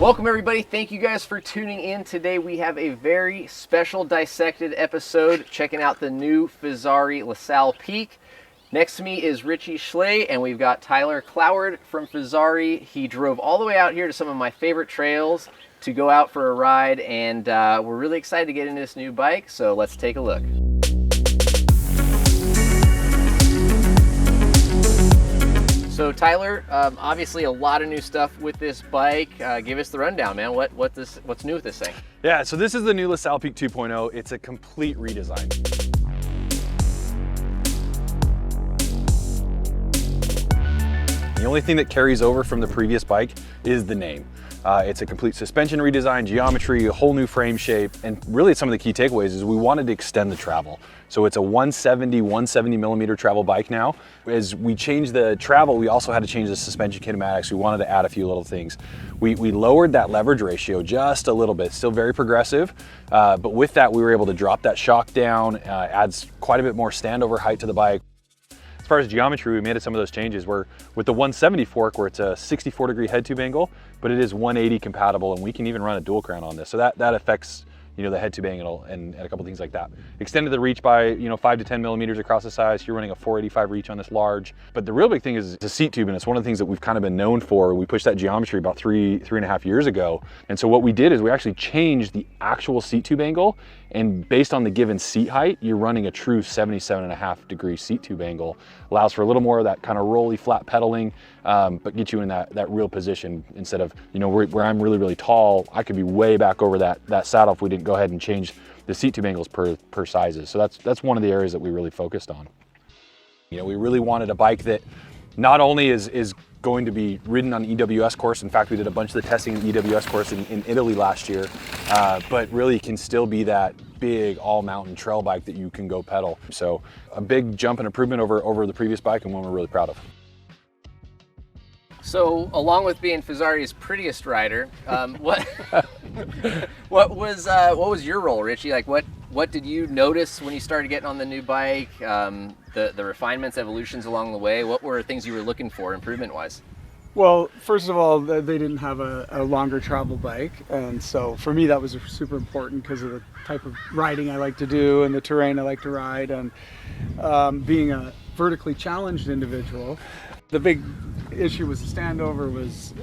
Welcome everybody, thank you guys for tuning in. Today we have a very special Dissected episode, checking out the new Fezzari La Sal Peak. Next to me is Richies and we've got Tyler Cloward from Fezzari. He drove all the way out here to some of my favorite trails to go out for a ride, and we're really excited to get into this new bike, so let's take a look. So Tyler, obviously a lot of new stuff with this bike. Give us the rundown, man. What's new with this thing? Yeah, so this is the new La Sal Peak 2.0. It's a complete redesign. The only thing that carries over from the previous bike is the name. It's a complete suspension redesign, geometry, a whole new frame shape, and really some of the key takeaways is we wanted to extend the travel. So it's a 170 millimeter travel bike now. As we changed the travel, we also had to change the suspension kinematics. We wanted to add a few little things. We lowered that leverage ratio just a little bit, still very progressive, but with that we were able to drop that shock down, adds quite a bit more standover height to the bike. As far as geometry, we made some of those changes where with the 170 fork, where it's a 64-degree head tube angle, but it is 180 compatible, and we can even run a dual crown on this. So that affects, you know, the head tube angle and a couple things like that. Extended the reach by, you know, 5 to 10 millimeters across the size. You're running a 485 reach on this large. But the real big thing is the seat tube, and it's one of the things that we've kind of been known for. We pushed that geometry about three and a half years ago. And so what we did is we actually changed the actual seat tube angle, and based on the given seat height, you're running a true 77.5-degree seat tube angle. Allows for a little more of that kind of rolly flat pedaling, but get you in that real position instead of, you know, where I'm really, really tall, I could be way back over that saddle if we didn't go ahead and change the seat tube angles per sizes. So that's one of the areas that we really focused on. You know, we really wanted a bike that not only is going to be ridden on EWS course. In fact, we did a bunch of the testing in EWS course in Italy last year, but really can still be that big all-mountain trail bike that you can go pedal. So a big jump and improvement over the previous bike, and one we're really proud of. So along with being Fezzari's prettiest rider, what was your role, Richie? Like what did you notice when you started getting on the new bike? The refinements, evolutions along the way. What were things you were looking for improvement-wise? Well, first of all, they didn't have a longer travel bike, and so for me that was super important because of the type of riding I like to do and the terrain I like to ride, and being a vertically challenged individual, the big issue was the standover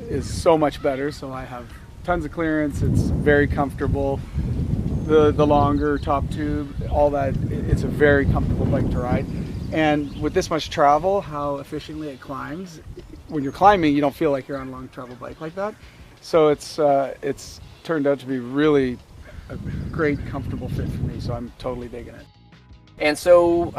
is so much better. So I have tons of clearance. It's very comfortable. The longer top tube, all that, it's a very comfortable bike to ride. And with this much travel, how efficiently it climbs. When you're climbing, you don't feel like you're on a long travel bike like that. So it's turned out to be really a great, comfortable fit for me. So I'm totally digging it. And so,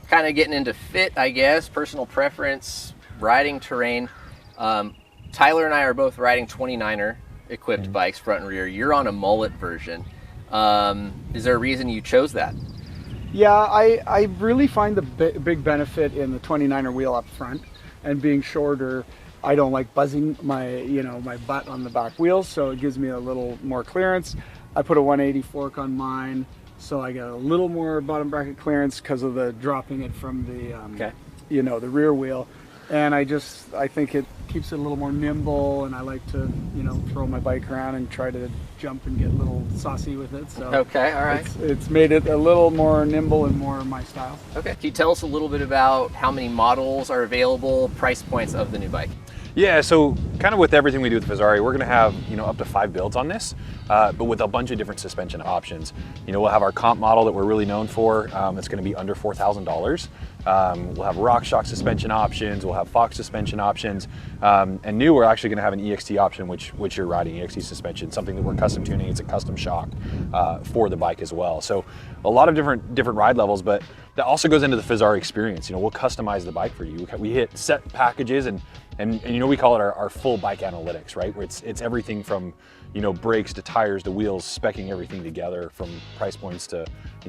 kind of getting into fit, I guess, personal preference, riding terrain. Tyler and I are both riding 29er equipped bikes, front and rear. You're on a mullet version. Is there a reason you chose that? Yeah, I really find the big benefit in the 29er wheel up front, and being shorter, I don't like buzzing my butt on the back wheels, so it gives me a little more clearance. I put a 180 fork on mine, so I get a little more bottom bracket clearance because of the dropping it from the the rear wheel. And I think it keeps it a little more nimble, and I like to, throw my bike around and try to jump and get a little saucy with it. So okay, all right. It's made it a little more nimble and more my style. Okay. Can you tell us a little bit about how many models are available, price points of the new bike? Yeah, so kind of with everything we do with Fezzari, we're gonna have, up to 5 builds on this, but with a bunch of different suspension options. We'll have our comp model that we're really known for. It's gonna be under $4,000. We'll have RockShox suspension options, we'll have Fox suspension options, and new, we're actually gonna have an EXT option, which you're riding, EXT suspension, something that we're custom tuning. It's a custom shock for the bike as well. So a lot of different ride levels, but that also goes into the Fezzari experience. We'll customize the bike for you. We hit set packages and we call it our full bike analytics, right? Where it's everything from, brakes to tires to wheels, speccing everything together, from price points to,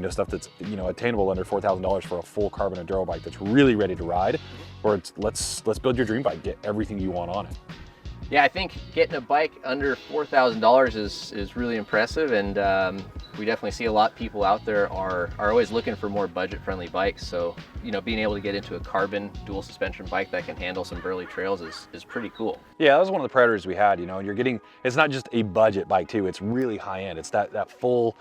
stuff that's, attainable under $4,000 for a full carbon enduro bike that's really ready to ride. Or it's let's build your dream bike, get everything you want on it. Yeah, I think getting a bike under $4,000 is really impressive, and we definitely see a lot of people out there are always looking for more budget-friendly bikes. So, you know, being able to get into a carbon dual suspension bike that can handle some burly trails is pretty cool. Yeah, that was one of the priorities we had, you know, and you're getting, it's not just a budget bike too, it's really high end. It's that full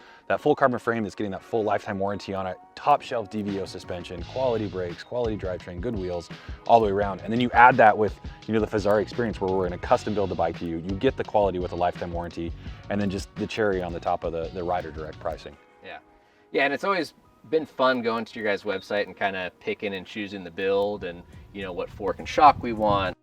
carbon frame that's getting that full lifetime warranty on it, top shelf DVO suspension, quality brakes, quality drivetrain, good wheels, all the way around. And then you add that with, you know, the Fezzari Experience, where we're going to custom build the bike to you. You get the quality with a lifetime warranty, and then just the cherry on the top of the rider direct pricing. Yeah. Yeah, and it's always been fun going to your guys' website and kind of picking and choosing the build and, you know, what fork and shock we want.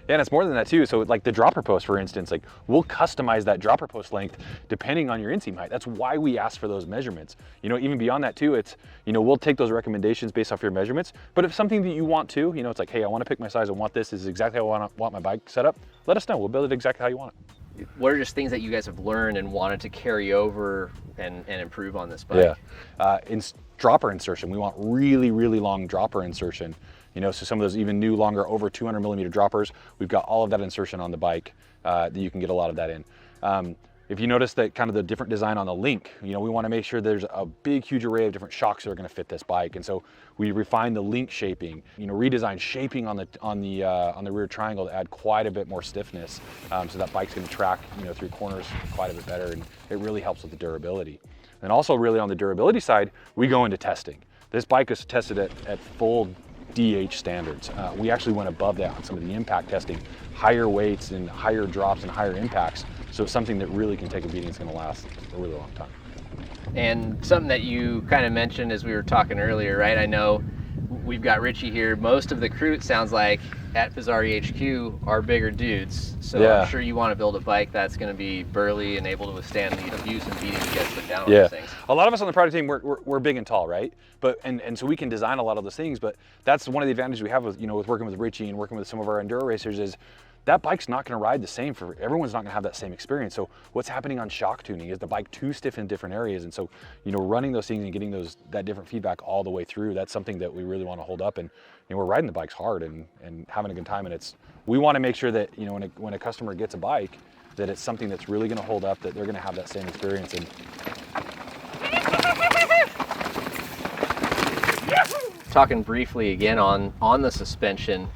Yeah, and it's more than that too. So like the dropper post, for instance, like we'll customize that dropper post length depending on your inseam height. That's why we ask for those measurements. You know, even beyond that too, it's, you know, we'll take those recommendations based off your measurements. But if something that you want to, you know, it's like, hey, I want to pick my size, I want this is exactly how I want my bike set up, let us know. We'll build it exactly how you want it. What are just things that you guys have learned and wanted to carry over and improve on this bike? Yeah, dropper insertion. We want really, really long dropper insertion. You know, so some of those even new, longer, over 200 millimeter droppers, we've got all of that insertion on the bike that you can get a lot of that in. If you notice that kind of the different design on the link, you know, we want to make sure there's a big, huge array of different shocks that are going to fit this bike. And so we refine the link shaping, you know, redesign shaping on the rear triangle to add quite a bit more stiffness. So that bike's going to track, you know, through corners quite a bit better, and it really helps with the durability. And also really on the durability side, we go into testing. This bike is tested at full DH standards. We actually went above that on some of the impact testing, higher weights and higher drops and higher impacts. So it's something that really can take a beating. It's going to last a really long time. And something that you kind of mentioned as we were talking earlier, right? I know we've got Richie here. Most of the crew, it sounds like, at Fezzari HQ are bigger dudes. So yeah. I'm sure you want to build a bike that's going to be burly and able to withstand the abuse and beating you guys put down on these things. A lot of us on the product team, we're big and tall, right? But and so we can design a lot of those things. But that's one of the advantages we have with, you know, with working with Richie and working with some of our enduro racers is that bike's not going to ride the same for everyone's not going to have that same experience. So what's happening on shock tuning is the bike too stiff in different areas, and so, you know, running those things and getting that different feedback all the way through, that's something that we really want to hold up. And, you know, we're riding the bikes hard and having a good time, and we want to make sure that, you know, when a customer gets a bike, that it's something that's really going to hold up, that they're going to have that same experience. And talking briefly again on the suspension,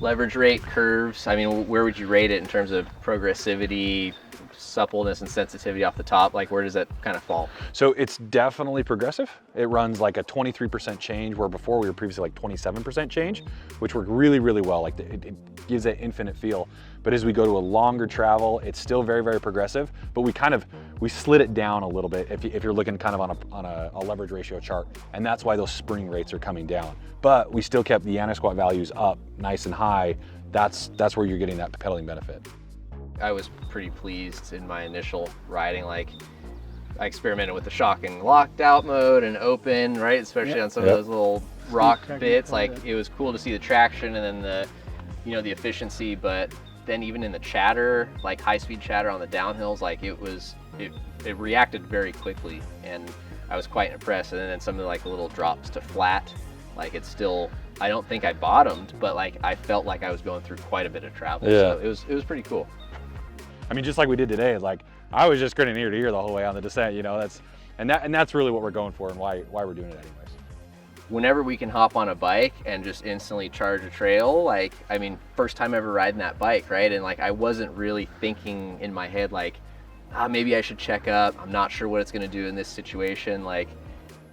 leverage rate, curves, I mean, where would you rate it in terms of progressivity, suppleness, and sensitivity off the top? Like, where does that kind of fall? So it's definitely progressive. It runs like a 23% change, where before we were previously like 27% change, which worked really, really well. Like it gives that infinite feel. But as we go to a longer travel, it's still very, very progressive, but we slid it down a little bit if you're looking kind of on a leverage ratio chart, and that's why those spring rates are coming down. But we still kept the anti-squat values up nice and high. That's where you're getting that pedaling benefit. I was pretty pleased in my initial riding. Like, I experimented with the shock in locked out mode and open, right? Especially on some of those little rock bits. Like, it was cool to see the traction and then the efficiency, but then even in the chatter, like high speed chatter on the downhills, like it reacted very quickly, and I was quite impressed. And then some of the little drops to flat, like it's still, I don't think I bottomed, but like I felt like I was going through quite a bit of travel. So it was pretty cool. I mean, just like we did today, like I was just grinning ear to ear the whole way on the descent, you know, that's really what we're going for and why we're doing it anyways. Whenever we can hop on a bike and just instantly charge a trail, like, I mean, first time ever riding that bike, right? And like, I wasn't really thinking in my head, like, maybe I should check up. I'm not sure what it's gonna do in this situation. Like,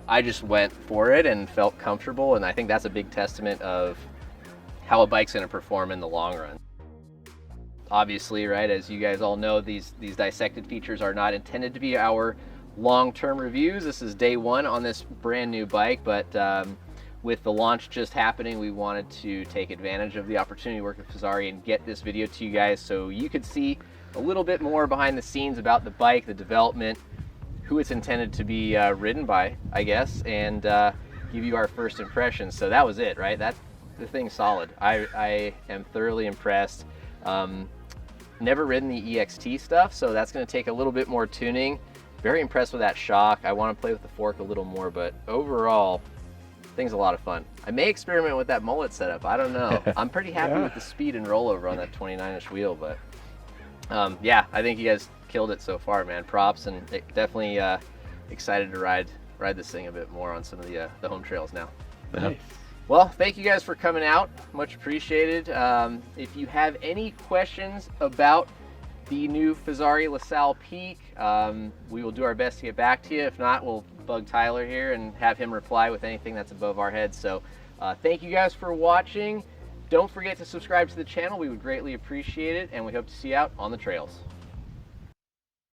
I just went for it and felt comfortable. And I think that's a big testament of how a bike's gonna perform in the long run. Obviously, right, as you guys all know, these dissected features are not intended to be our long-term reviews. This is day one on this brand new bike, but with the launch just happening, we wanted to take advantage of the opportunity to work with Fezzari and get this video to you guys so you could see a little bit more behind the scenes about the bike, the development, who it's intended to be ridden by, I guess, and give you our first impressions. So that was it, right? The thing's solid. I am thoroughly impressed. Never ridden the EXT stuff, so that's going to take a little bit more tuning. Very impressed with that shock. I want to play with the fork a little more, but overall, thing's a lot of fun. I may experiment with that mullet setup. I don't know. I'm pretty happy with the speed and rollover on that 29-inch wheel, but yeah, I think you guys killed it so far, man. Props, and definitely excited to ride this thing a bit more on some of the home trails now. Nice. Well, thank you guys for coming out. Much appreciated. If you have any questions about the new Fezzari La Sal Peak, we will do our best to get back to you. If not, we'll bug Tyler here and have him reply with anything that's above our heads. So thank you guys for watching. Don't forget to subscribe to the channel. We would greatly appreciate it, and we hope to see you out on the trails.